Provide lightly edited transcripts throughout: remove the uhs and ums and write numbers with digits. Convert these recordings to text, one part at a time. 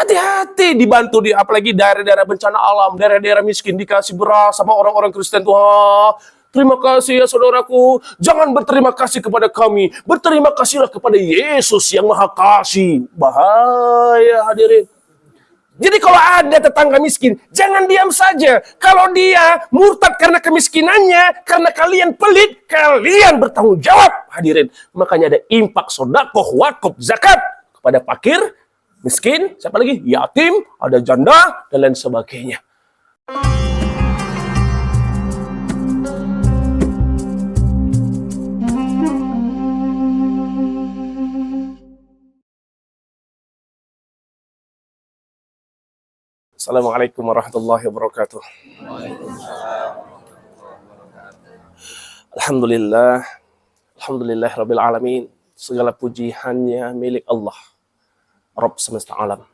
Hati-hati dibantu di apalagi daerah-daerah bencana alam, daerah-daerah miskin dikasih beras sama orang-orang Kristen tuh. Terima kasih ya saudaraku. Jangan berterima kasih kepada kami. Berterima kasihlah kepada Yesus yang Maha Kasih. Bahaya hadirin. Jadi kalau ada tetangga miskin, jangan diam saja. Kalau dia murtad karena kemiskinannya, karena kalian pelit, kalian bertanggung jawab hadirin. Makanya ada infak, sedekah, wakaf, zakat kepada fakir, miskin, siapa lagi? Yatim, ada janda, dan lain sebagainya. Assalamualaikum warahmatullahi wabarakatuh. Alhamdulillah, alhamdulillah rabbil alamin. Segala puji hanya milik Allah, Rabb semesta alam.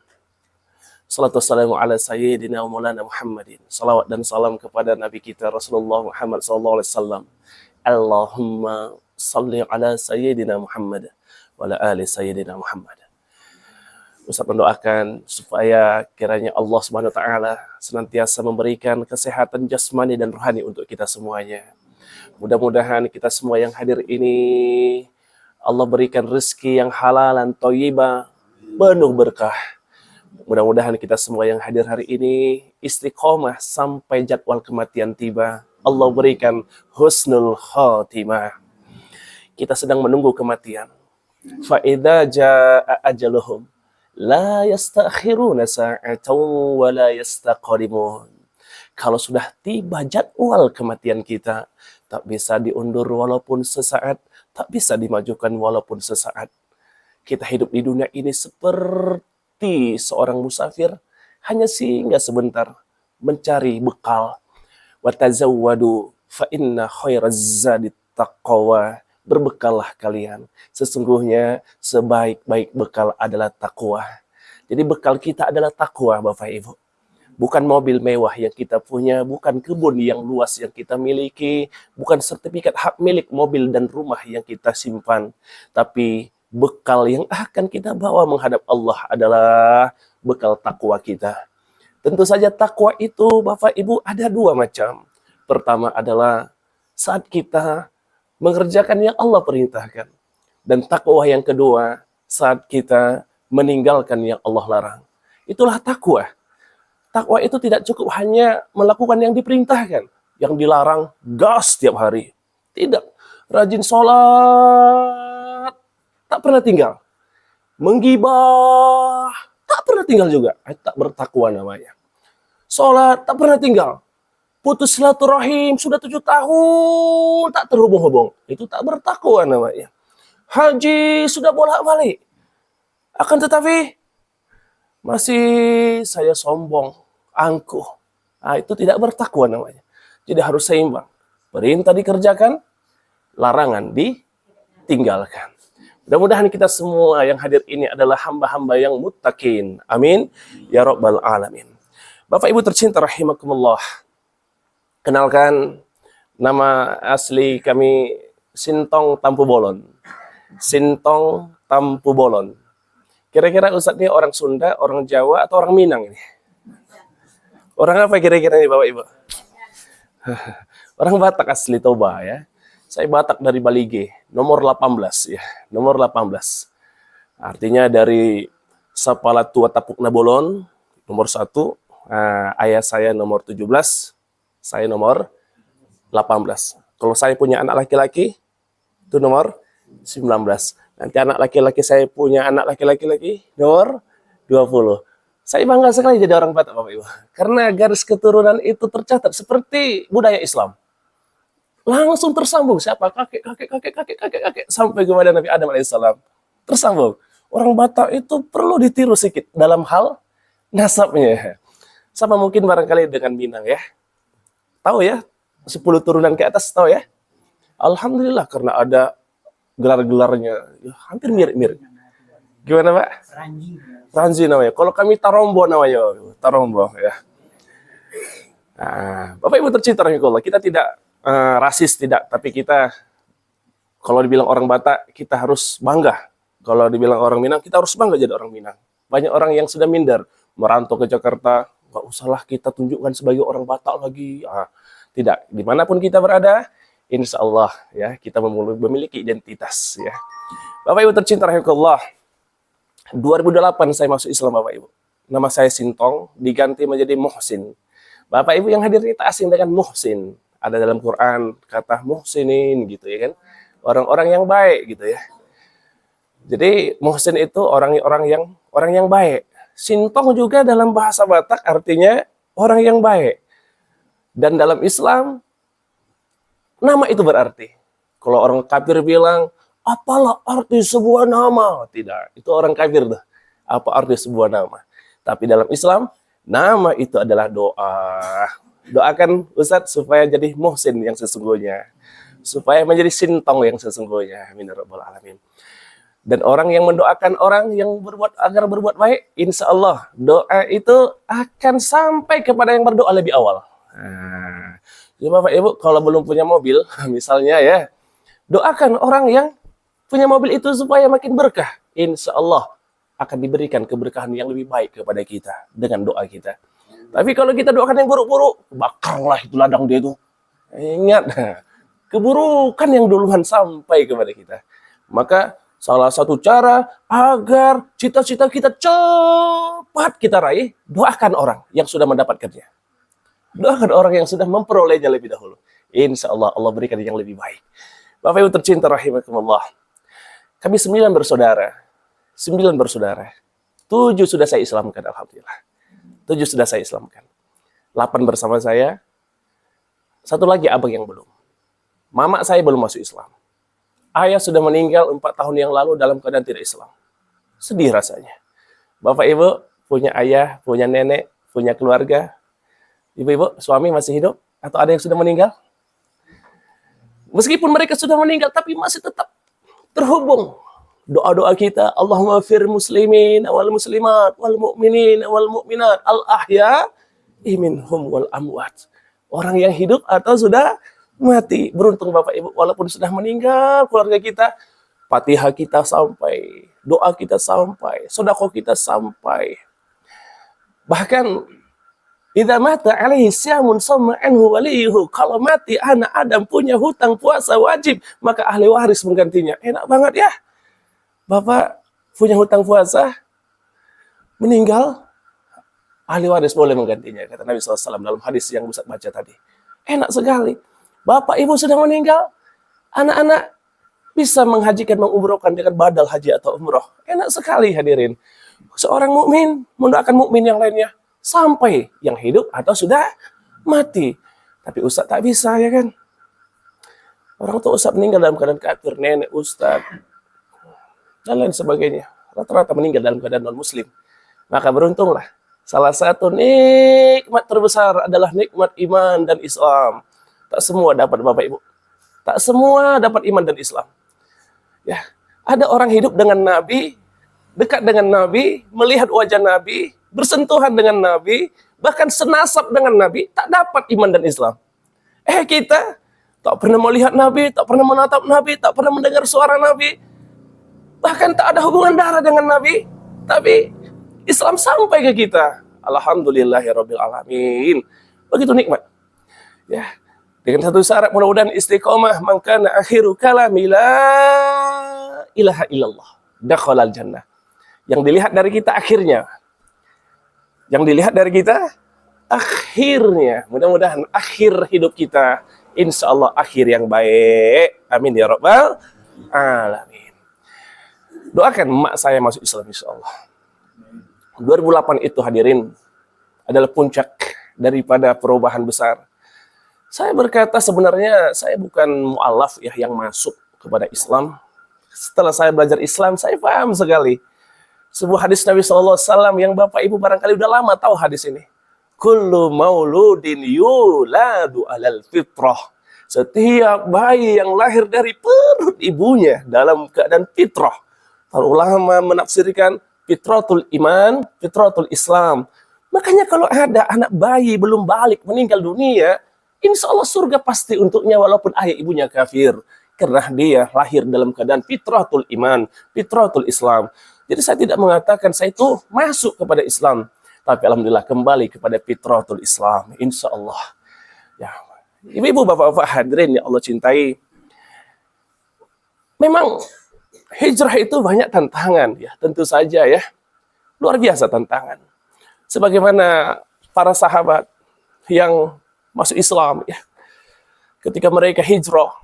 Salatu wassalamu ala sayyidina wa maulana Muhammadin. Salawat dan salam kepada Nabi kita Rasulullah Muhammad sallallahu alaihi wasallam. Allahumma salli ala sayyidina Muhammad wa ala ali sayyidina Muhammad. Ustaz mendoakan supaya kiranya Allah Subhanahu wa taala senantiasa memberikan kesehatan jasmani dan rohani untuk kita semuanya. Mudah-mudahan kita semua yang hadir ini Allah berikan rezeki yang halalan thayyibah, penuh berkah. Mudah-mudahan kita semua yang hadir hari ini istiqomah sampai jadwal kematian tiba. Allah berikan husnul khatimah. Kita sedang menunggu kematian. Fa idza jaa ajaluhum la yastakhiruna sa'atan wa la yastaqdimun. Kalau sudah tiba jadwal kematian kita, tak bisa diundur walaupun sesaat, tak bisa dimajukan walaupun sesaat. Kita hidup di dunia ini seperti seorang musafir, hanya singgah sebentar mencari bekal. Wa tazawwadu fa inna khairaz zadi taqwa. Berbekallah kalian. Sesungguhnya sebaik-baik bekal adalah takwa. Jadi bekal kita adalah takwa, Bapak Ibu. Bukan mobil mewah yang kita punya, bukan kebun yang luas yang kita miliki, bukan sertifikat hak milik mobil dan rumah yang kita simpan. Tapi bekal yang akan kita bawa menghadap Allah adalah bekal takwa kita. Tentu saja takwa itu, Bapak Ibu, ada dua macam. Pertama adalah saat kita mengerjakan yang Allah perintahkan. Dan takwa yang kedua, saat kita meninggalkan yang Allah larang. Itulah takwa. Takwa itu tidak cukup hanya melakukan yang diperintahkan. Yang dilarang, gas setiap hari. Tidak. Rajin sholat, tak pernah tinggal. Menggibah, tak pernah tinggal juga. Tak bertakwa namanya. Sholat, tak pernah tinggal. Putus silaturahim sudah 7 tahun tak terhubung-hubung. Itu tak bertakwa namanya. Haji sudah bolak-balik. Akan tetapi masih saya sombong, angkuh. Nah, itu tidak bertakwa namanya. Jadi harus seimbang. Perintah dikerjakan, larangan ditinggalkan. Mudah-mudahan kita semua yang hadir ini adalah hamba-hamba yang muttaqin. Amin. Ya Rabbal Alamin. Bapak Ibu tercinta rahimakumullah. Kenalkan, nama asli kami Sintong Tampu Bolon. Sintong Tampu Bolon. Kira-kira Ustadz ini orang Sunda, orang Jawa, atau orang Minang ini? Orang apa kira-kira ini Bapak Ibu? Orang Batak asli Toba ya. Saya Batak dari Balige, nomor 18 ya. Nomor 18. Artinya dari Sapala Tua Tapuk Nabolon, nomor 1. Ayah saya nomor 17. Saya nomor 18. Kalau saya punya anak laki-laki, itu nomor 19. Nanti anak laki-laki saya punya anak laki-laki lagi, nomor 20. Saya bangga sekali jadi orang Batak, Bapak Ibu. Karena garis keturunan itu tercatat seperti budaya Islam. Langsung tersambung. Siapa? Kakek, sampai kepada Nabi Adam alaihissalam. Tersambung. Orang Batak itu perlu ditiru sedikit dalam hal nasabnya. Sama mungkin barangkali dengan Minang ya. Tahu ya, 10 turunan ke atas tahu ya. Alhamdulillah karena ada gelar-gelarnya, ya, hampir mirip-mirip. Gimana Pak? Ranji namanya. Kalau kami Tarombo namanya, Tarombo ya. Nah, Bapak Ibu tercinta rahimahullah, kita tidak rasis tidak, tapi kita kalau dibilang orang Batak kita harus bangga. Kalau dibilang orang Minang kita harus bangga jadi orang Minang. Banyak orang yang sudah minder. merantau ke Jakarta, nggak usahlah kita tunjukkan sebagai orang Batak lagi. Tidak, dimanapun kita berada, insya Allah ya kita memiliki identitas ya. Bapak Ibu tercinta rahimakumullah, 2008 saya masuk Islam Bapak Ibu. Nama saya Sintong diganti menjadi Muhsin. Bapak Ibu yang hadir ini tak asing dengan Muhsin. Ada dalam Quran kata Muhsinin gitu ya kan. Orang-orang yang baik gitu ya. Jadi Muhsin itu orang yang baik. Sintong juga dalam bahasa Batak artinya orang yang baik. Dan dalam Islam, nama itu berarti. Kalau orang kafir bilang, apalah arti sebuah nama? Tidak, itu orang kafir dah. Apa arti sebuah nama? Tapi dalam Islam, nama itu adalah doa. Doakan Ustadz supaya jadi Muhsin yang sesungguhnya. Supaya menjadi Sintong yang sesungguhnya. Amin ya rabbal alamin. Dan orang yang mendoakan orang yang agar berbuat baik, insya Allah doa itu akan sampai kepada yang berdoa lebih awal. Jadi Bapak Ibu kalau belum punya mobil, misalnya ya, doakan orang yang punya mobil itu supaya makin berkah. Insya Allah akan diberikan keberkahan yang lebih baik kepada kita dengan doa kita. Tapi kalau kita doakan yang buruk-buruk, bakarlah itu ladang dia itu. Ingat, keburukan yang duluan sampai kepada kita. Maka salah satu cara agar cita-cita kita cepat kita raih, doakan orang yang sudah mendapatkannya. Doakan orang yang sudah memperolehnya lebih dahulu. Insya Allah, Allah berikan yang lebih baik. Bapak Ibu tercinta rahimakumullah. Kami 9 bersaudara. 9 bersaudara. 7 sudah saya Islamkan, alhamdulillah. 7 sudah saya Islamkan. 8 bersama saya. 1 lagi abang yang belum. Mama saya belum masuk Islam. Ayah sudah meninggal 4 tahun yang lalu dalam keadaan tidak Islam. Sedih rasanya. Bapak Ibu punya ayah, punya nenek, punya keluarga. Ibu-ibu, suami masih hidup? Atau ada yang sudah meninggal? Meskipun mereka sudah meninggal, tapi masih tetap terhubung. Doa-doa kita, Allahumma fir muslimin wal muslimat wal mu'minin wal mu'minat al ahya minhum wal amwat. Orang yang hidup atau sudah mati. Beruntung Bapak Ibu, walaupun sudah meninggal keluarga kita, Fatihah kita sampai, doa kita sampai, sedekah kita sampai. Bahkan idza mata alaihi syamun sama anhu waliyuhu. Kalau mati anak Adam punya hutang puasa wajib, maka ahli waris menggantinya. Enak banget ya. Bapak punya hutang puasa, meninggal, ahli waris boleh menggantinya. Kata Nabi SAW dalam hadis yang Ustaz baca tadi. Enak sekali. Bapak ibu sudah meninggal, anak-anak bisa menghajikan, mengumrohkan dengan badal haji atau umroh. Enak sekali hadirin. Seorang mukmin mendoakan mukmin yang lainnya. Sampai yang hidup atau sudah mati. Tapi Ustaz tak bisa ya kan. Orang tua Ustaz meninggal dalam keadaan kafir, nenek Ustaz, dan lain sebagainya. Rata-rata meninggal dalam keadaan non-muslim. Maka beruntunglah. Salah satu nikmat terbesar adalah nikmat iman dan Islam. Tak semua dapat Bapak Ibu. Tak semua dapat iman dan Islam. Ya, ada orang hidup dengan Nabi, dekat dengan Nabi, melihat wajah Nabi, bersentuhan dengan Nabi, bahkan senasab dengan Nabi, tak dapat iman dan Islam. Kita tak pernah melihat Nabi, tak pernah menatap Nabi, tak pernah mendengar suara Nabi, bahkan tak ada hubungan darah dengan Nabi, tapi Islam sampai ke kita. Alhamdulillahirabbil alamin. Begitu nikmat. Ya, dengan satu syarat mudah-mudahan istiqomah, maka akhiru kalami la ilaha illallah, dakhalal jannah. Yang dilihat dari kita akhirnya. Yang dilihat dari kita akhirnya. Mudah-mudahan akhir hidup kita insya Allah akhir yang baik. Amin ya rabbal alamin. Doakan emak saya masuk Islam insya Allah. 2008 itu hadirin adalah puncak daripada perubahan besar. Saya berkata sebenarnya saya bukan mu'alaf ya yang masuk kepada Islam. Setelah saya belajar Islam, saya paham sekali. Sebuah hadis Nabi SAW yang Bapak Ibu barangkali udah lama tahu hadis ini. Kullu mauludin yuladu alal fitrah. Setiap bayi yang lahir dari perut ibunya dalam keadaan fitrah. Para ulama menafsirkan fitratul iman, fitratul Islam. Makanya kalau ada anak bayi belum balik meninggal dunia, insya Allah surga pasti untuknya walaupun ayah ibunya kafir. Karena dia lahir dalam keadaan fitratul iman, fitratul Islam. Jadi saya tidak mengatakan saya itu masuk kepada Islam. Tapi alhamdulillah kembali kepada fitratul Islam, insya Allah. Ya, ibu-ibu, bapak-bapak hadirin yang Allah cintai, memang hijrah itu banyak tantangan, ya tentu saja ya, luar biasa tantangan. Sebagaimana para sahabat yang masuk Islam, ya, ketika mereka hijrah,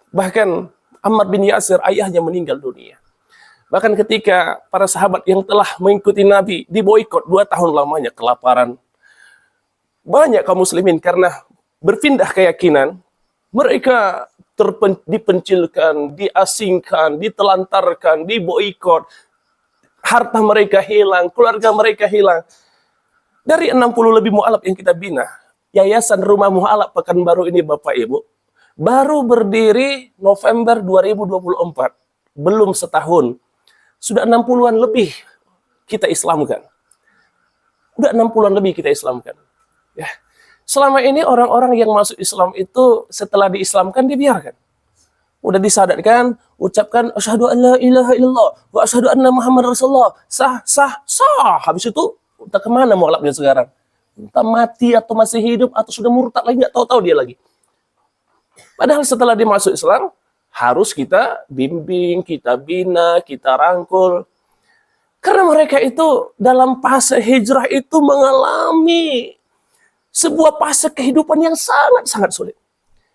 bahkan Ammar bin Yasir ayahnya meninggal dunia. Bahkan ketika para sahabat yang telah mengikuti Nabi diboikot 2 tahun lamanya kelaparan, banyak kaum muslimin karena berpindah keyakinan, mereka dipencilkan, diasingkan, ditelantarkan, diboikot, harta mereka hilang, keluarga mereka hilang. Dari 60 lebih mu'alaf yang kita bina, Yayasan Rumah Mu'alaf Pekanbaru ini Bapak Ibu, baru berdiri November 2024, belum setahun. Sudah 60-an lebih kita Islamkan. Udah 60-an lebih kita Islamkan. Ya. Selama ini orang-orang yang masuk Islam itu setelah diislamkan dibiarkan. Udah disadarkan, ucapkan asyhadu an la ilaha illallah wa asyhadu anna Muhammad Rasulullah. Sah. Habis itu entah kemana mualafnya sekarang. Entah mati atau masih hidup atau sudah murtad lagi, nggak tahu-tahu dia lagi. Padahal setelah dia masuk Islam, harus kita bimbing, kita bina, kita rangkul. Karena mereka itu dalam fase hijrah itu mengalami sebuah fase kehidupan yang sangat-sangat sulit.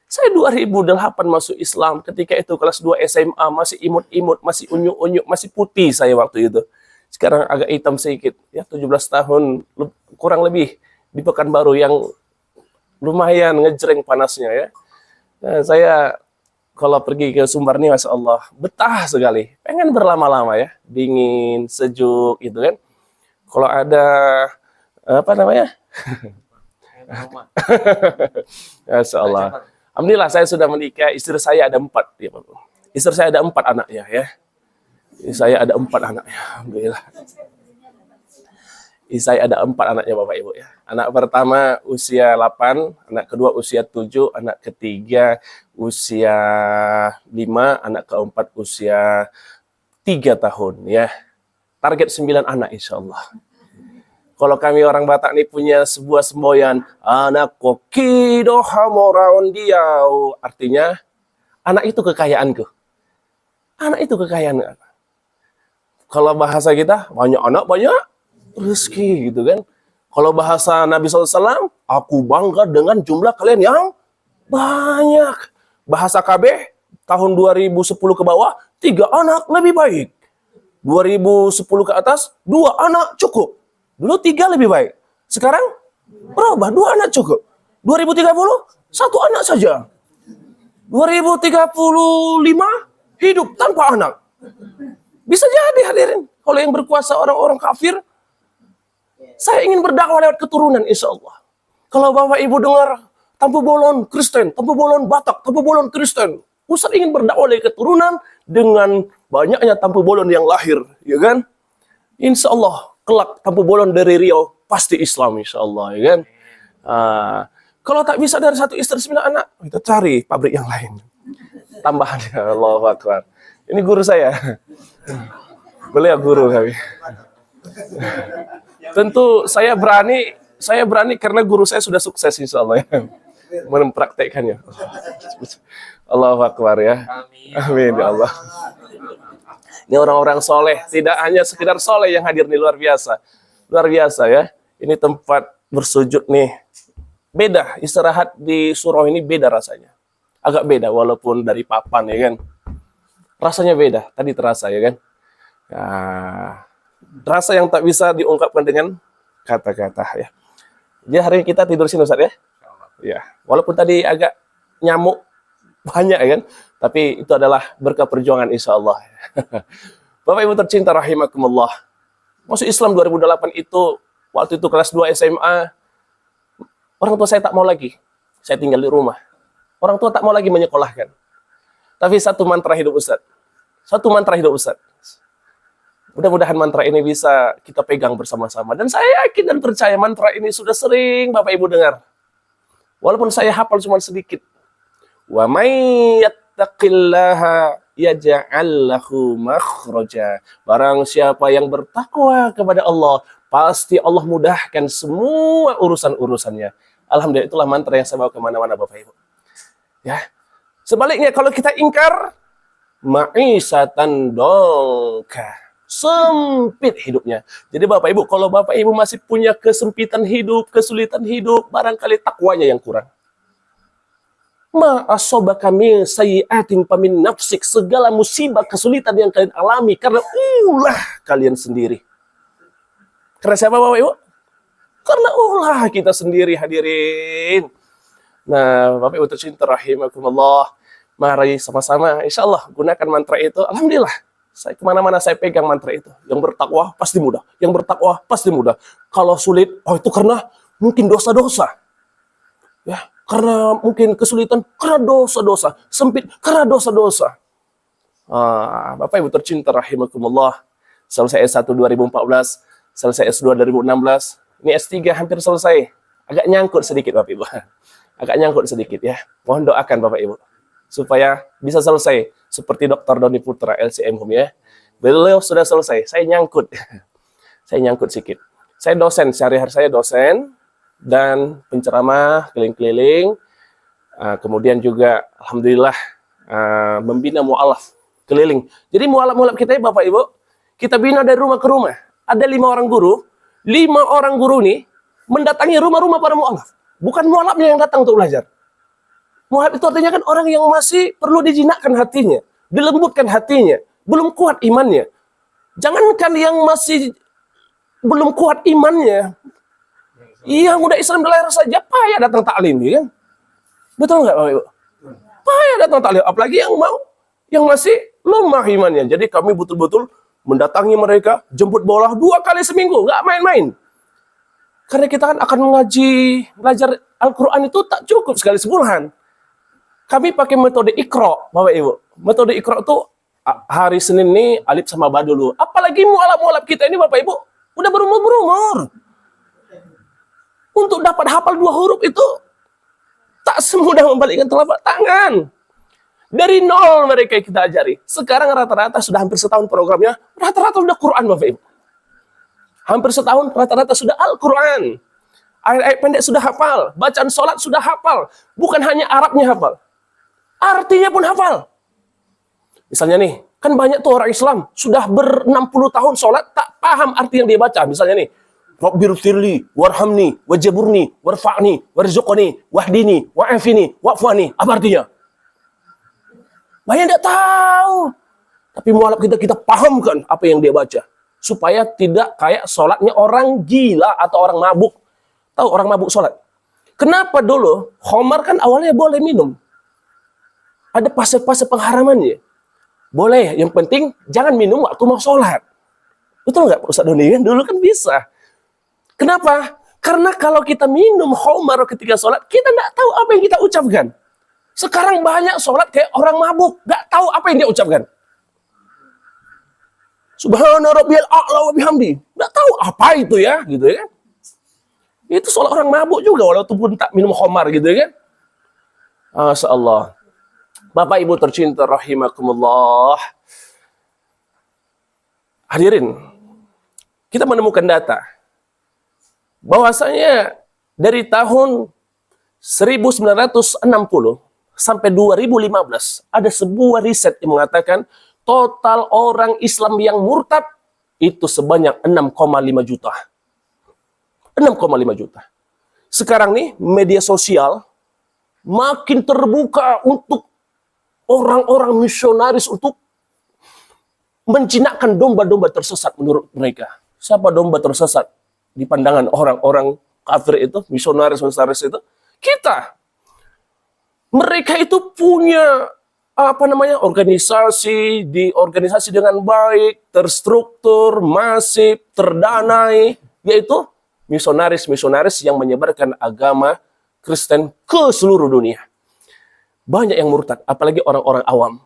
Saya 2008 masuk Islam, ketika itu kelas 2 SMA, masih imut-imut, masih unyu-unyu, masih putih saya waktu itu. Sekarang agak hitam sedikit, ya 17 tahun kurang lebih di Pekanbaru yang lumayan ngejreng panasnya ya. Nah, saya kalau pergi ke Sumbar nih, Masya Allah, betah sekali. Pengen berlama-lama ya, dingin, sejuk gitu kan. Kalau ada, apa namanya? Masya Allah. Alhamdulillah saya sudah menikah, istri saya ada 4. Ya, istri saya ada 4 anaknya ya. Istri saya ada 4 anaknya, Alhamdulillah. Istri saya ada 4 anaknya Bapak Ibu ya. Anak pertama usia 8, anak kedua usia 7, anak ketiga usia 5, anak keempat usia 3 tahun ya. Target 9 anak insya Allah. Kalau kami orang Batak ini punya sebuah semboyan, anak kokido hamoraon diau. Artinya, anak itu kekayaanku. Anak itu kekayaan. Kalau bahasa kita, banyak anak, banyak rezeki gitu kan. Kalau bahasa Nabi SAW, aku bangga dengan jumlah kalian yang banyak. Bahasa KB, tahun 2010 ke bawah, 3 anak lebih baik. 2010 ke atas, 2 anak cukup. Dulu 3 lebih baik. Sekarang berubah, 2 anak cukup. 2030, 1 anak saja. 2035, hidup tanpa anak. Bisa jadi hadirin. Kalau yang berkuasa orang-orang kafir, saya ingin berdakwah lewat keturunan insya Allah. Kalau Bapak Ibu dengar Tampu Bolon Kristen, Tampu Bolon Batak, Tampu Bolon Kristen, Ustaz ingin berdakwah lewat keturunan dengan banyaknya Tampu Bolon yang lahir, ya kan? Insya Allah kelak Tampu Bolon dari Riau pasti Islam insya Allah, ya kan? Kalau tak bisa dari 1 istri 9 anak, kita cari pabrik yang lain. Tambahannya, Allahu Akbar. Ini guru saya. Beliau guru kami. Tentu saya berani karena guru saya sudah sukses insya Allah ya. Mempraktekkannya. Allahu Akbar ya. Amin ya Allah. Ini orang-orang soleh, tidak hanya sekedar soleh yang hadir nih, luar biasa. Luar biasa ya. Ini tempat bersujud nih. Beda, istirahat di surau ini beda rasanya. Agak beda walaupun dari papan ya kan. Rasanya beda, tadi terasa ya kan. Nah, rasa yang tak bisa diungkapkan dengan kata-kata ya. Jadi hari ini kita tidur sini Ustaz ya. Ya, walaupun tadi agak nyamuk banyak ya kan, tapi itu adalah berkah perjuangan insya Allah. Bapak Ibu tercinta rahimakumullah. Masuk Islam 2008 itu, waktu itu kelas 2 SMA, orang tua saya tak mau lagi. Saya tinggal di rumah. Orang tua tak mau lagi menyekolahkan. Tapi satu mantra hidup Ustaz. Satu mantra hidup Ustaz. Mudah-mudahan mantra ini bisa kita pegang bersama-sama. Dan saya yakin dan percaya mantra ini sudah sering Bapak Ibu dengar. Walaupun saya hafal cuma sedikit. Wa may yattaqillaha yaj'al lahu makhraja. Barang siapa yang bertakwa kepada Allah, pasti Allah mudahkan semua urusan-urusannya. Alhamdulillah, itulah mantra yang saya bawa kemana-mana Bapak Ibu. Ya. Sebaliknya kalau kita ingkar, ma'isatan dongka, sempit hidupnya. Jadi Bapak Ibu, kalau Bapak Ibu masih punya kesempitan hidup, kesulitan hidup, barangkali takwanya yang kurang. Ma asobaka min sayyi'atin famin nafsik, segala musibah kesulitan yang kalian alami karena ulah kalian sendiri. Karena siapa Bapak Ibu? Karena ulah kita sendiri, hadirin. Nah, Bapak Ibu tercinta rahimakumullah, mari sama-sama insyaallah gunakan mantra itu. Alhamdulillah, saya kemana-mana saya pegang mantra itu. Yang bertakwa pasti mudah, yang bertakwa pasti mudah. Kalau sulit, oh itu karena mungkin dosa-dosa. Ya, karena mungkin kesulitan, karena dosa-dosa. Sempit, karena dosa-dosa. Bapak Ibu tercinta rahimakumullah, selesai S1 2014, selesai S2 2016, ini S3 hampir selesai. Agak nyangkut sedikit Bapak Ibu. Agak nyangkut sedikit ya. Mohon doakan Bapak Ibu supaya bisa selesai seperti Dr. Doni Putra LCM Home ya. Beliau sudah selesai, saya nyangkut. Saya nyangkut sedikit. Saya dosen, sehari-hari saya dosen dan penceramah keliling-keliling. Kemudian juga alhamdulillah membina mu'alaf keliling. Jadi mu'alaf-mu'alaf kita ya Bapak Ibu, kita bina dari rumah ke rumah. Ada 5 orang guru, 5 orang guru nih mendatangi rumah-rumah para mu'alaf. Bukan mu'alafnya yang datang untuk belajar. Mu'alaf itu artinya kan orang yang masih perlu dijinakkan hatinya, dilembutkan hatinya, belum kuat imannya. Jangankan yang masih belum kuat imannya, yang udah Islam lahir saja payah datang taklim, ya kan? Betul nggak Bapak Ibu? Payah datang taklim, apalagi yang masih lemah imannya. Jadi kami betul-betul mendatangi mereka, jemput bola 2 kali seminggu, nggak main-main. Karena kita kan akan belajar Al-Quran itu tak cukup sekali sebulan. Kami pakai metode Iqra, Bapak Ibu. Metode Iqra itu hari Senin ini alif sama ba dulu. Apalagi mu'alaf-mu'alaf kita ini Bapak Ibu udah berumur-berumur. Untuk dapat hafal 2 huruf itu tak semudah membalikkan telapak tangan. Dari nol mereka kita ajari. Sekarang rata-rata sudah hampir setahun programnya, rata-rata sudah Quran Bapak Ibu. Hampir setahun rata-rata sudah Al-Quran. Ayat-ayat pendek sudah hafal. Bacaan sholat sudah hafal. Bukan hanya Arabnya hafal, artinya pun hafal. Misalnya nih, kan banyak tuh orang Islam sudah ber-60 tahun sholat tak paham arti yang dia baca. Misalnya nih, Rabbirfirli, warhamni, wajaburni, warfa'ni, warzuqni, wahdini, wa'afini, wa'fani. Apa artinya? Banyak tidak tahu. Tapi mualaf kita pahamkan apa yang dia baca. Supaya tidak kayak sholatnya orang gila atau orang mabuk. Tahu orang mabuk sholat? Kenapa dulu? Khamar kan awalnya boleh minum. Ada fase-fase pengharamannya. Boleh, yang penting jangan minum waktu mau sholat. Betul nggak Pak Ustadz Doni? Dulu kan bisa. Kenapa? Karena kalau kita minum khamar ketika sholat, kita nggak tahu apa yang kita ucapkan. Sekarang banyak sholat kayak orang mabuk. Nggak tahu apa yang dia ucapkan. Subhana rabbiyal a'la wa bihamdi. Nggak tahu apa itu ya, gitu ya. Itu sholat orang mabuk juga, walaupun tak minum khamar, gitu ya kan. Masya Allah. Bapak Ibu tercinta rahimakumullah. Hadirin, kita menemukan data bahwasanya dari tahun 1960 sampai 2015 ada sebuah riset yang mengatakan total orang Islam yang murtad itu sebanyak 6,5 juta. 6,5 juta. Sekarang nih media sosial makin terbuka untuk orang-orang misionaris untuk menjinakkan domba-domba tersesat menurut mereka. Siapa domba tersesat di pandangan orang-orang kafir itu, misionaris-misionaris itu? Kita. Mereka itu punya organisasi dengan baik, terstruktur, masif, terdanai, yaitu misionaris-misionaris yang menyebarkan agama Kristen ke seluruh dunia. Banyak yang murtad, apalagi orang-orang awam.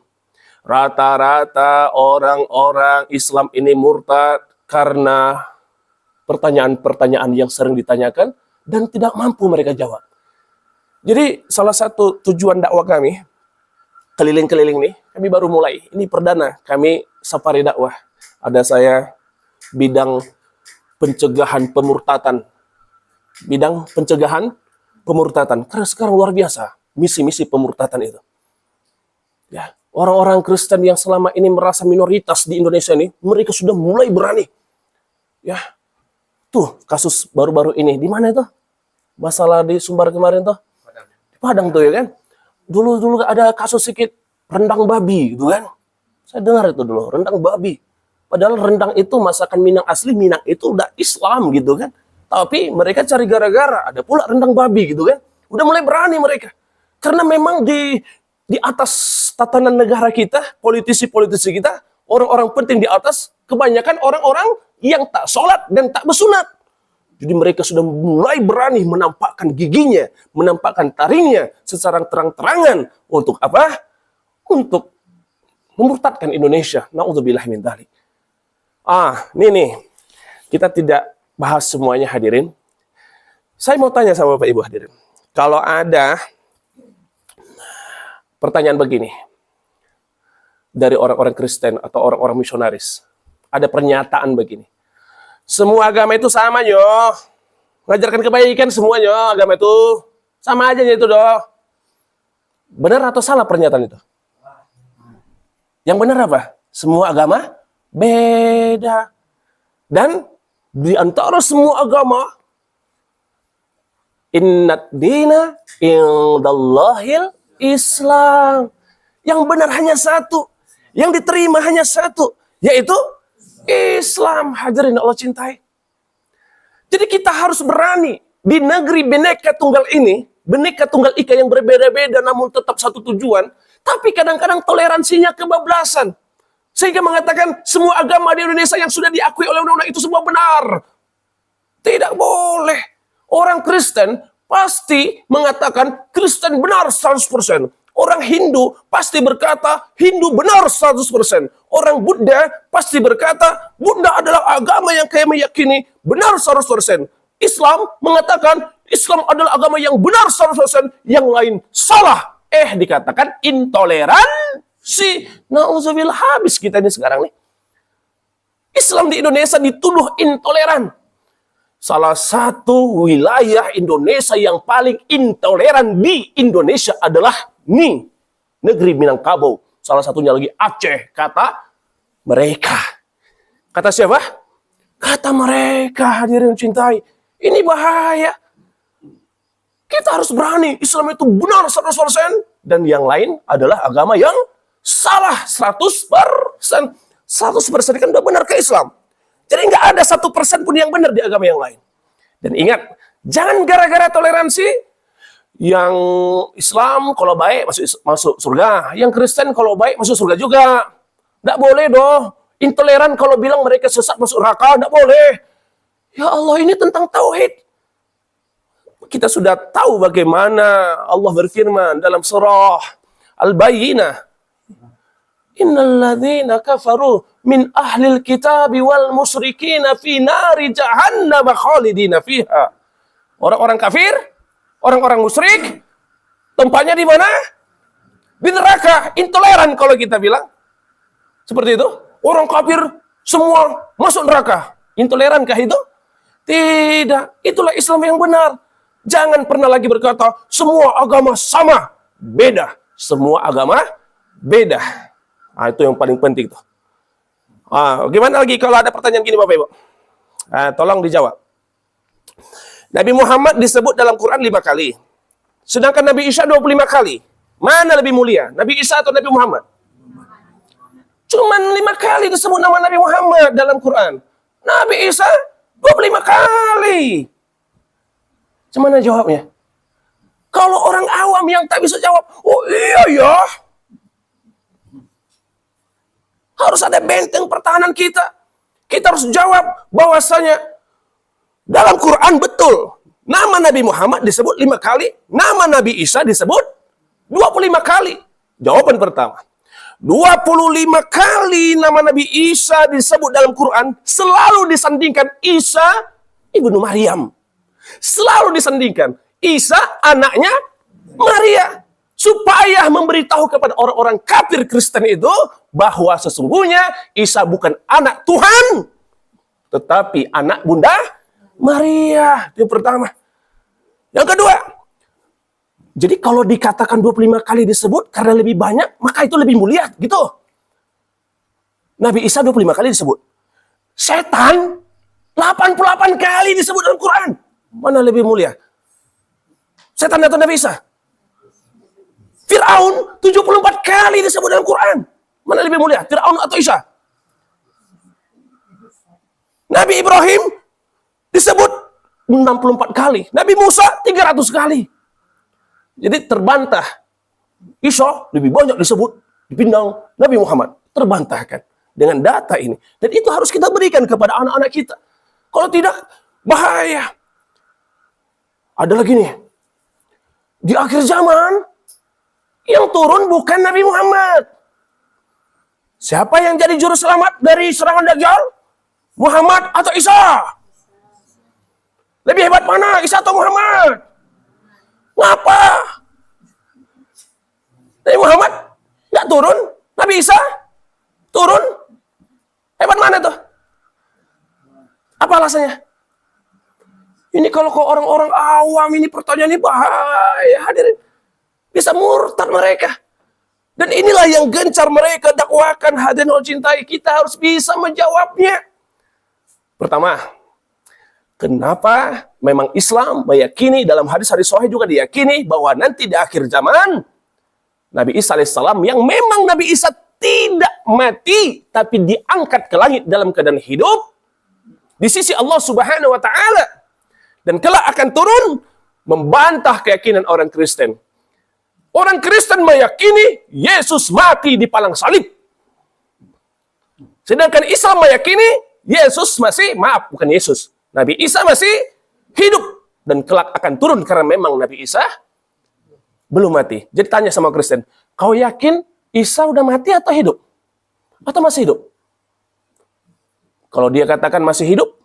Rata-rata orang-orang Islam ini murtad karena pertanyaan-pertanyaan yang sering ditanyakan dan tidak mampu mereka jawab. Jadi salah satu tujuan dakwah kami, keliling-keliling nih, kami baru mulai. Ini perdana kami safari dakwah. Ada saya bidang pencegahan pemurtatan. Bidang pencegahan pemurtatan. Karena sekarang luar biasa misi-misi pemurtatan itu. Ya, orang-orang Kristen yang selama ini merasa minoritas di Indonesia ini, mereka sudah mulai berani. Ya, tuh kasus baru-baru ini di mana itu? Masalah di Sumbar kemarin tuh, di Padang tuh ya kan. Dulu ada kasus sedikit rendang babi gitu kan. Saya dengar itu dulu, rendang babi. Padahal rendang itu masakan Minang asli, Minang itu udah Islam gitu kan. Tapi mereka cari gara-gara, ada pula rendang babi gitu kan. Udah mulai berani mereka. Karena memang di atas tatanan negara kita, politisi-politisi kita, orang-orang penting di atas, kebanyakan orang-orang yang tak sholat dan tak bersunat. Jadi mereka sudah mulai berani menampakkan giginya, menampakkan taringnya secara terang-terangan. Untuk apa? Untuk memurtadkan Indonesia. Na'udzubillah min dzalik. Ini nih. Kita tidak bahas semuanya hadirin. Saya mau tanya sama Bapak Ibu hadirin. Kalau ada pertanyaan begini. Dari orang-orang Kristen atau orang-orang misionaris. Ada pernyataan begini. Semua agama itu sama, yo. Mengajarkan kebaikan semuanya, agama itu. Sama aja itu, doh. Benar atau salah pernyataan itu? Yang benar apa? Semua agama beda. Dan di antara semua agama, innad dina indallahil Islam. Yang benar hanya satu. Yang diterima hanya satu. Yaitu Islam. Hadirin Allah cintai. Jadi kita harus berani di negeri Bhinneka Tunggal ini, Bhinneka Tunggal Ika yang berbeda-beda namun tetap satu tujuan, tapi kadang-kadang toleransinya kebablasan. Sehingga mengatakan semua agama di Indonesia yang sudah diakui oleh undang-undang itu semua benar. Tidak boleh. Orang Kristen pasti mengatakan Kristen benar 100%. Orang Hindu pasti berkata Hindu benar 100%. Orang Buddha pasti berkata Buddha adalah agama yang kami meyakini benar 100%. Islam mengatakan Islam adalah agama yang benar 100%, yang lain salah. Dikatakan intoleransi. Na'udzubillah, habis kita ini sekarang nih. Islam di Indonesia dituduh intoleran. Salah satu wilayah Indonesia yang paling intoleran di Indonesia adalah negeri Minangkabau. Salah satunya lagi Aceh. Kata mereka. Kata siapa? Kata mereka, hadirin cintai. Ini bahaya. Kita harus berani. Islam itu benar 100%. Dan yang lain adalah agama yang salah 100%. 100% kan udah benar ke Islam. Jadi nggak ada 1% pun yang benar di agama yang lain. Dan ingat, jangan gara-gara toleransi, yang Islam kalau baik masuk surga, yang Kristen kalau baik masuk surga juga. Nggak boleh doh. Intoleran kalau bilang mereka sesat masuk neraka, nggak boleh. Ya Allah, ini tentang tauhid. Kita sudah tahu bagaimana Allah berfirman dalam surah Al-Bayyinah. Innalladzina kafaru min ahlil kitabi wal musyrikina fi nari jahannam khalidina fiha. Orang-orang kafir, orang-orang musyrik, tempatnya di mana? Di neraka. Intoleran kalau kita bilang. Seperti itu. Orang kafir semua masuk neraka. Intolerankah itu? Tidak. Itulah Islam yang benar. Jangan pernah lagi berkata, semua agama sama. Beda. Semua agama beda. Itu yang paling penting tuh. Gimana lagi kalau ada pertanyaan gini Bapak Ibu? Tolong dijawab. Nabi Muhammad disebut dalam Quran 5 kali. Sedangkan Nabi Isa 25 kali. Mana lebih mulia? Nabi Isa atau Nabi Muhammad? Cuman 5 kali disebut nama Nabi Muhammad dalam Quran. Nabi Isa 25 kali. Gimana jawabnya? Kalau orang awam yang tak bisa jawab, oh iya ya. Harus ada benteng pertahanan kita. Kita harus jawab bahwasanya dalam Quran betul. Nama Nabi Muhammad disebut 5 kali. Nama Nabi Isa disebut 25 kali. Jawaban pertama. 25 kali nama Nabi Isa disebut dalam Quran. Selalu disandingkan Isa ibnu Maryam. Selalu disandingkan Isa anaknya Maria. Supaya memberitahu kepada orang-orang kafir Kristen itu bahwa sesungguhnya Isa bukan anak Tuhan. tetapi anak Bunda Maria. Itu yang pertama. Yang kedua, jadi kalau dikatakan 25 kali disebut karena lebih banyak, maka itu lebih mulia, gitu. Nabi Isa 25 kali disebut. Setan 88 kali disebut dalam Quran. Mana lebih mulia? Setan atau Nabi Isa? Fir'aun 74 kali disebut dalam Quran. Mana lebih mulia? Fir'aun atau Isa? Nabi Ibrahim disebut 64 kali. Nabi Musa 300 kali. Jadi terbantah. Isa lebih banyak disebut dipindang Nabi Muhammad. Terbantahkan dengan data ini. Dan itu harus kita berikan kepada anak-anak kita. Kalau tidak, bahaya. Ada lagi nih. Di akhir zaman, yang turun bukan Nabi Muhammad. Siapa yang jadi juru selamat dari serangan Dajjal? Muhammad atau Isa? Lebih hebat mana, Isa atau Muhammad? Ngapa? Nabi Muhammad nggak turun? Nabi Isa turun? Hebat mana tuh? Apa alasannya? Ini kalau orang-orang awam ini pertanyaan ini bahaya, hadirin. Bisa murtad mereka. Dan inilah yang gencar mereka dakwakan, hadirin Allah cintai. Kita harus bisa menjawabnya. Pertama, kenapa memang Islam meyakini dalam hadis-hadis sahih juga diyakini bahwa nanti di akhir zaman Nabi Isa alaihissalam yang memang Nabi Isa tidak mati tapi diangkat ke langit dalam keadaan hidup di sisi Allah Subhanahu wa taala dan kelak akan turun membantah keyakinan orang Kristen. Orang Kristen meyakini Yesus mati di palang salib. Sedangkan Islam meyakini Yesus masih, maaf, bukan Yesus. Nabi Isa masih hidup. Dan kelak akan turun karena memang Nabi Isa belum mati. Jadi tanya sama Kristen, kau yakin Isa udah mati atau hidup? Atau masih hidup? Kalau dia katakan masih hidup,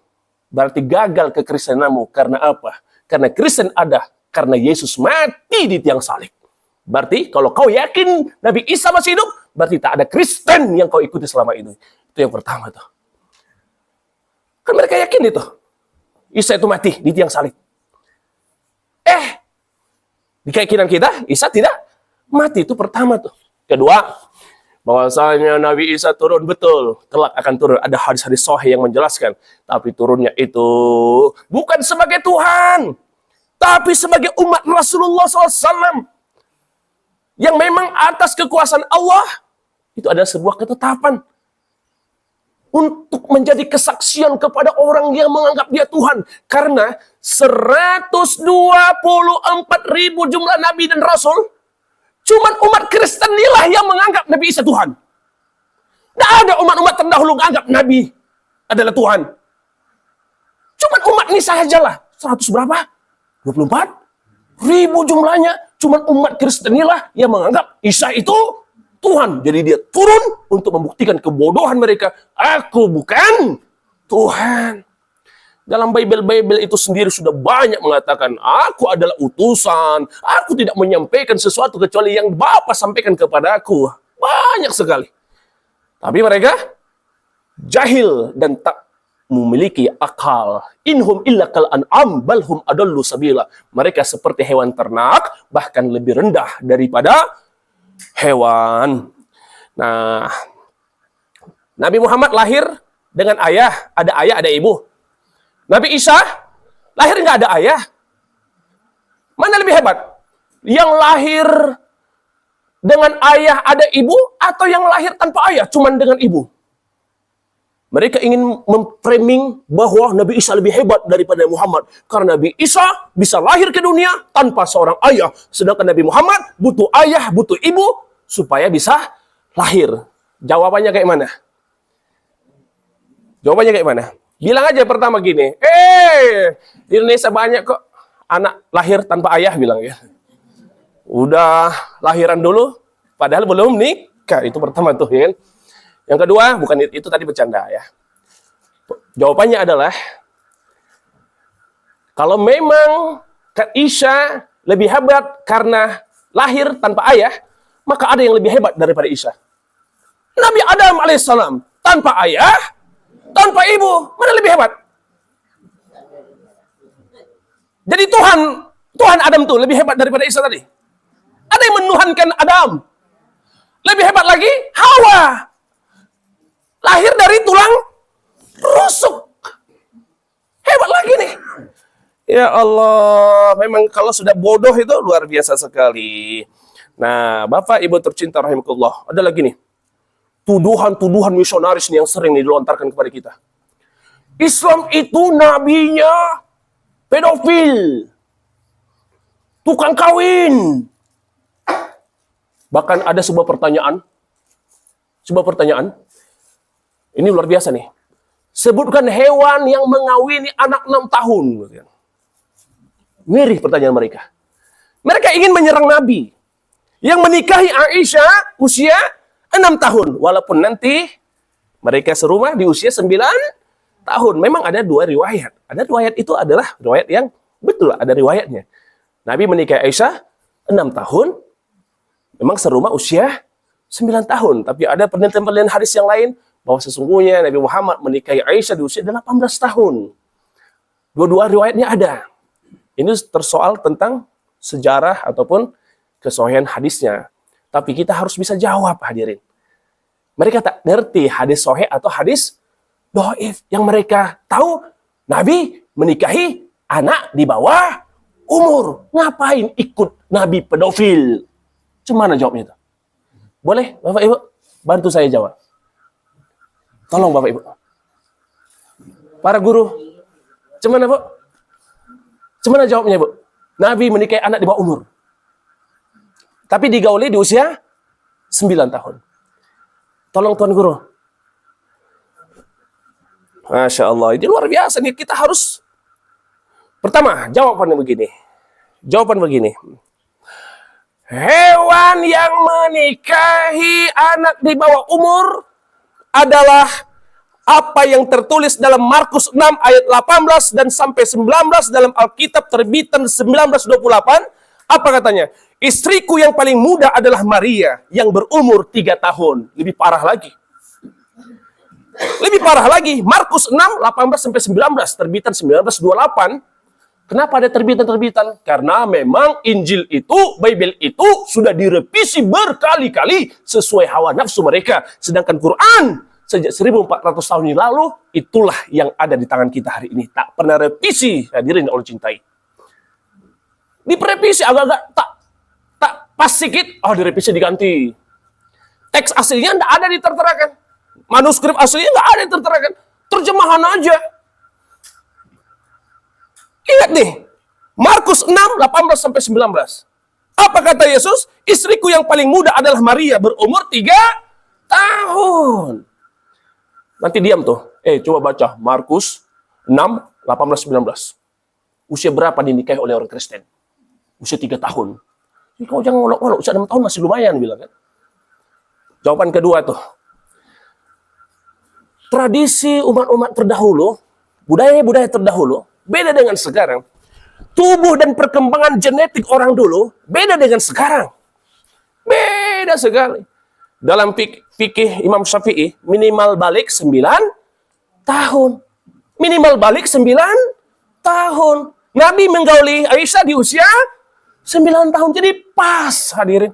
berarti gagal kekristenanmu. Karena apa? Karena Kristen ada karena Yesus mati di tiang salib. Berarti kalau kau yakin Nabi Isa masih hidup, berarti tak ada Kristen yang kau ikuti selama ini. Itu yang pertama tuh. Kan mereka yakin itu. Isa itu mati di tiang salib. Di keyakinan kita, Isa tidak mati. Itu pertama tuh. Kedua, bahwasanya Nabi Isa turun betul. Kelak akan turun. Ada hadis-hadis sahih yang menjelaskan. Tapi turunnya itu bukan sebagai Tuhan. Tapi sebagai umat Rasulullah SAW. Yang memang atas kekuasaan Allah. Itu adalah sebuah ketetapan. Untuk menjadi kesaksian kepada orang yang menganggap dia Tuhan. Karena 124.000 jumlah Nabi dan Rasul, cuman umat Kristen inilah yang menganggap Nabi Isa Tuhan. Tidak ada umat-umat terdahulu menganggap Nabi adalah Tuhan. Cuman umat ini sajalah. 100 berapa? 24.000 jumlahnya. Cuman umat Kristen inilah yang menganggap Isa itu Tuhan. Jadi dia turun untuk membuktikan kebodohan mereka. Aku bukan Tuhan. Dalam Bible itu sendiri sudah banyak mengatakan, aku adalah utusan. Aku tidak menyampaikan sesuatu kecuali yang Bapa sampaikan kepada aku. Banyak sekali. Tapi mereka jahil dan tak memiliki akal. Inhum illa kal an'am balhum adallu sabila. Mereka seperti hewan ternak, bahkan lebih rendah daripada hewan. Nah, Nabi Muhammad lahir dengan ayah, ada ibu. Nabi Isa lahir nggak ada ayah. Mana lebih hebat? Yang lahir dengan ayah ada ibu atau yang lahir tanpa ayah cuman dengan ibu? Mereka ingin memframing bahwa Nabi Isa lebih hebat daripada Muhammad. Karena Nabi Isa bisa lahir ke dunia tanpa seorang ayah. Sedangkan Nabi Muhammad butuh ayah, butuh ibu supaya bisa lahir. Jawabannya kayak mana? Jawabannya kayak mana? Bilang aja pertama gini, di Indonesia banyak kok anak lahir tanpa ayah, bilang ya. Udah lahiran dulu, padahal belum nikah. Itu pertama tuh, ya kan? Yang kedua, bukan itu tadi bercanda ya. Jawabannya adalah, kalau memang Isa lebih hebat karena lahir tanpa ayah, maka ada yang lebih hebat daripada Isa. Nabi Adam alaihissalam tanpa ayah, tanpa ibu, mana lebih hebat? Jadi Tuhan Adam tuh lebih hebat daripada Isa tadi. Ada yang menuhankan Adam. Lebih hebat lagi Hawa. Lahir dari tulang rusuk. Hebat lagi nih. Ya Allah, memang kalau sudah bodoh itu luar biasa sekali. Nah, Bapak Ibu tercinta rahimakumullah, ada lagi nih. Tuduhan-tuduhan misionaris nih yang sering nih dilontarkan kepada kita. Islam itu nabinya pedofil. Tukang kawin. Bahkan ada sebuah pertanyaan. Ini luar biasa nih. Sebutkan hewan yang mengawini anak 6 tahun. Ngeri pertanyaan mereka. Mereka ingin menyerang Nabi. Yang menikahi Aisyah usia 6 tahun. Walaupun nanti mereka serumah di usia 9 tahun. Memang ada 2 riwayat. Ada riwayat itu adalah riwayat yang betul. Ada riwayatnya. Nabi menikahi Aisyah 6 tahun. Memang serumah usia 9 tahun. Tapi ada penelitian hadis yang lain. Bahwa sesungguhnya Nabi Muhammad menikahi Aisyah di usia 18 tahun. Dua-dua riwayatnya ada. Ini tersoal tentang sejarah ataupun kesohihan hadisnya. Tapi kita harus bisa jawab, hadirin. Mereka tak ngerti hadis sohih atau hadis dhaif. Yang mereka tahu, Nabi menikahi anak di bawah umur. Ngapain ikut Nabi pedofil? Gimana jawabnya itu? Boleh, Bapak Ibu? Bantu saya jawab. Tolong Bapak Ibu. Para guru, gimana Bu? Gimana jawabnya Bu? Nabi menikahi anak di bawah umur. Tapi digauli di usia 9 tahun. Tolong Tuan Guru. Masya Allah, ini luar biasa nih. Kita harus, pertama, jawaban begini. Hewan yang menikahi anak di bawah umur adalah apa yang tertulis dalam Markus 6 ayat 18 dan sampai 19 dalam Alkitab terbitan 1928. Apa katanya? Istriku yang paling muda adalah Maria yang berumur 3 tahun. Lebih parah lagi. Markus 6 18 sampai 19 terbitan 1928. Kenapa ada terbitan-terbitan? Karena memang Injil itu, Bible itu sudah direvisi berkali-kali sesuai hawa nafsu mereka. Sedangkan Quran sejak 1400 tahun yang lalu, itulah yang ada di tangan kita hari ini. Tak pernah revisi, hadirin Allah cintai. Direvisi agak-agak tak pas sedikit, direvisi diganti. Teks aslinya tidak ada diterterakan. Manuskrip aslinya nggak ada diterterakan. Terjemahan aja. Ingat nih, Markus 6, 18 sampai 19. Apa kata Yesus? Istriku yang paling muda adalah Maria, berumur 3 tahun. Nanti diam tuh. Coba baca Markus 6, 18, 19. Usia berapa dinikahi oleh orang Kristen? Usia 3 tahun. Kau jangan ngolok-ngolok, usia 6 tahun masih lumayan, bilang kan. Jawaban kedua tuh. Tradisi umat-umat terdahulu, budaya-budaya terdahulu, beda dengan sekarang. Tubuh dan perkembangan genetik orang dulu beda dengan sekarang. Beda sekali. Dalam fikih Imam Syafi'i, minimal balik 9 tahun. Minimal balik 9 tahun. Nabi menggauli Aisyah di usia 9 tahun. Jadi pas, hadirin.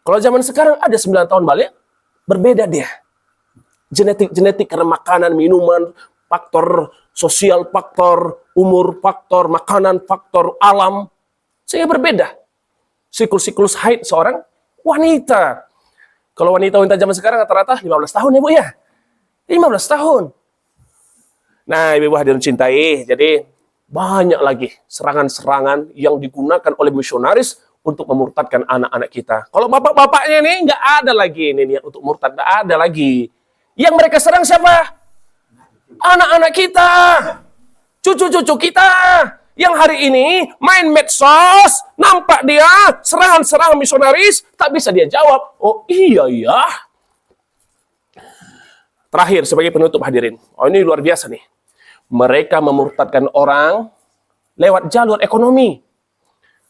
Kalau zaman sekarang ada 9 tahun balik, berbeda dia. Genetik karena makanan, minuman, faktor sosial, faktor umur, faktor makanan, faktor alam. Sehingga berbeda. Siklus haid seorang wanita. Kalau wanita zaman sekarang rata-rata 15 tahun ya Bu ya. 15 tahun. Nah Ibu hadirin cintai, jadi banyak lagi serangan-serangan yang digunakan oleh misionaris untuk memurtadkan anak-anak kita. Kalau bapak-bapaknya nih nggak ada lagi ini niat untuk murtad, nggak ada lagi. Yang mereka serang siapa? Anak-anak kita, cucu-cucu kita, yang hari ini main medsos, nampak dia serangan-serangan misionaris, tak bisa dia jawab. Oh iya. Terakhir sebagai penutup hadirin, ini luar biasa nih. Mereka memurtadkan orang lewat jalur ekonomi.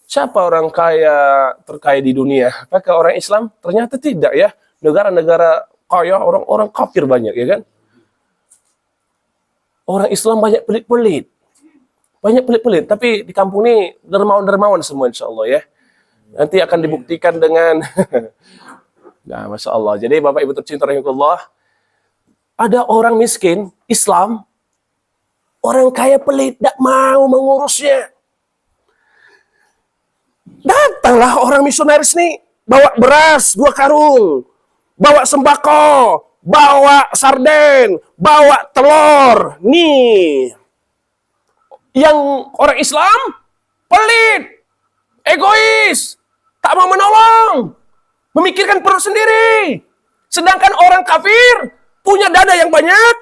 Siapa orang kaya terkaya di dunia? Apakah orang Islam? Ternyata tidak ya. Negara-negara kaya, orang-orang kafir banyak, ya kan? Orang Islam banyak pelit-pelit. Banyak pelit-pelit, tapi di kampung ini dermawan-dermawan semua insya Allah ya. Nanti akan dibuktikan dengan nah, Masya Allah. Jadi Bapak Ibu tercinta rahimahullah, ada orang miskin Islam, orang kaya pelit, tidak mau mengurusnya. Datanglah orang misionaris nih, bawa beras 2 karung, bawa sembako, bawa sarden, bawa telur. Nih, yang orang Islam pelit, egois, tak mau menolong, memikirkan perut sendiri. Sedangkan orang kafir punya dana yang banyak,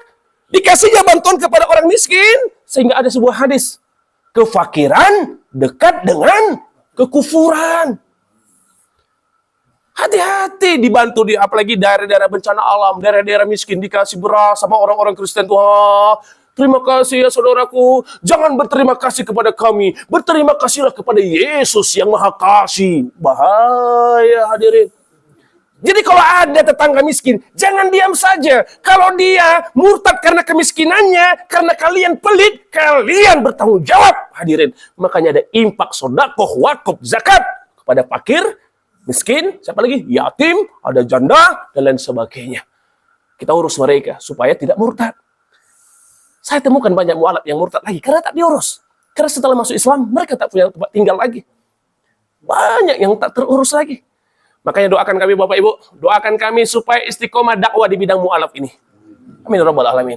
dikasihnya bantuan kepada orang miskin, sehingga ada sebuah hadis, kefakiran dekat dengan kekufuran. Hati-hati dibantu di apalagi daerah-daerah bencana alam, daerah-daerah miskin dikasih beras sama orang-orang Kristen. Wah, terima kasih ya saudaraku. Jangan berterima kasih kepada kami, berterima kasihlah kepada Yesus yang Maha Kasih. Bahaya hadirin. Jadi kalau ada tetangga miskin, jangan diam saja. Kalau dia murtad karena kemiskinannya, karena kalian pelit, kalian bertanggung jawab hadirin. Makanya ada infak, sedekah, wakaf, zakat kepada fakir, miskin, siapa lagi? Yatim, ada janda, dan lain sebagainya. Kita urus mereka supaya tidak murtad. Saya temukan banyak mualaf yang murtad lagi karena tak diurus. Karena setelah masuk Islam, mereka tak punya tempat tinggal lagi. Banyak yang tak terurus lagi. Makanya doakan kami Bapak Ibu, doakan kami supaya istiqomah dakwah di bidang mualaf ini. Amin ya rabbal alamin.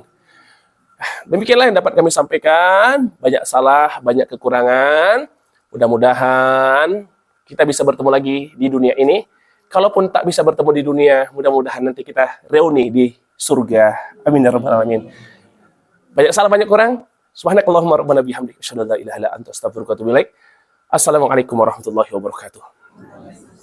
Demikianlah yang dapat kami sampaikan. Banyak salah, banyak kekurangan. Mudah-mudahan kita bisa bertemu lagi di dunia ini. Kalaupun tak bisa bertemu di dunia, mudah-mudahan nanti kita reuni di surga. Amin ya rabbal alamin. Banyak salah, banyak kurang. Subhanakallahumma rabbana bihamdika asyhadu an la ilaha illa anta astaghfiruka wa atubu ilaik. Assalamualaikum warahmatullahi wabarakatuh.